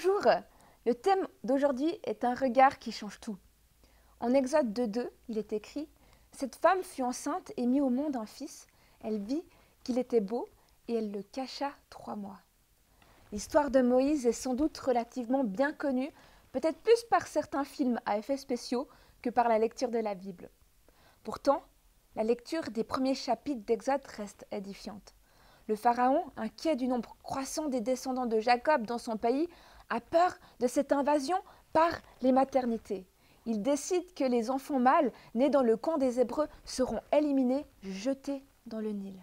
Bonjour, le thème d'aujourd'hui est un regard qui change tout. En Exode 2.2, il est écrit « Cette femme fut enceinte et mit au monde un fils. Elle vit qu'il était beau et elle le cacha 3 mois. » L'histoire de Moïse est sans doute relativement bien connue, peut-être plus par certains films à effets spéciaux que par la lecture de la Bible. Pourtant, la lecture des premiers chapitres d'Exode reste édifiante. Le pharaon, inquiet du nombre croissant des descendants de Jacob dans son pays, a peur de cette invasion par les maternités. Il décide que les enfants mâles nés dans le camp des Hébreux seront éliminés, jetés dans le Nil.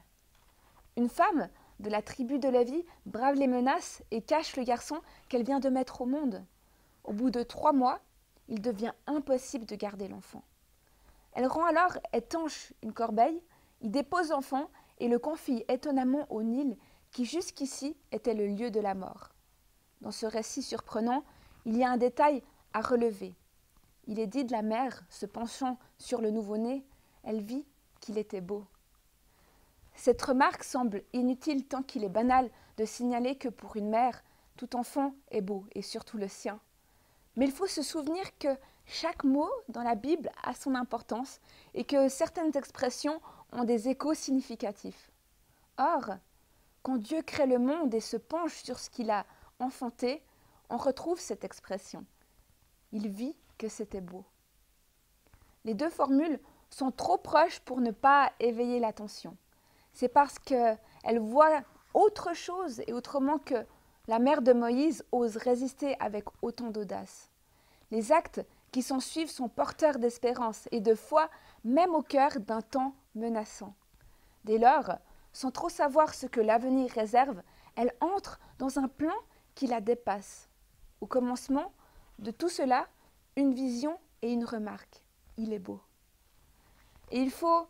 Une femme de la tribu de Lévi brave les menaces et cache le garçon qu'elle vient de mettre au monde. Au bout de 3 mois, il devient impossible de garder l'enfant. Elle rend alors étanche une corbeille, y dépose l'enfant et le confie étonnamment au Nil qui jusqu'ici était le lieu de la mort. Dans ce récit surprenant, il y a un détail à relever. Il est dit de la mère, se penchant sur le nouveau-né, elle vit qu'il était beau. Cette remarque semble inutile tant qu'il est banal de signaler que pour une mère, tout enfant est beau, et surtout le sien. Mais il faut se souvenir que chaque mot dans la Bible a son importance et que certaines expressions ont des échos significatifs. Or, quand Dieu crée le monde et se penche sur ce qu'il a enfanté, on retrouve cette expression. Il vit que c'était beau. Les deux formules sont trop proches pour ne pas éveiller l'attention. C'est parce qu'elle voit autre chose et autrement que la mère de Moïse ose résister avec autant d'audace. Les actes qui s'en suivent sont porteurs d'espérance et de foi, même au cœur d'un temps menaçant. Dès lors, sans trop savoir ce que l'avenir réserve, elle entre dans un plan qui la dépasse. Au commencement de tout cela, une vision et une remarque. Il est beau. Et il faut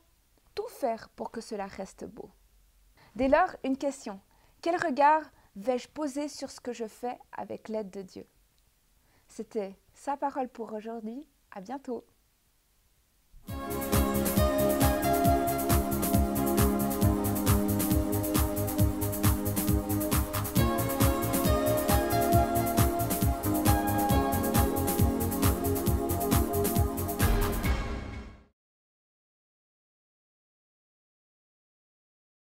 tout faire pour que cela reste beau. Dès lors, une question. Quel regard vais-je poser sur ce que je fais avec l'aide de Dieu ? C'était sa parole pour aujourd'hui. À bientôt.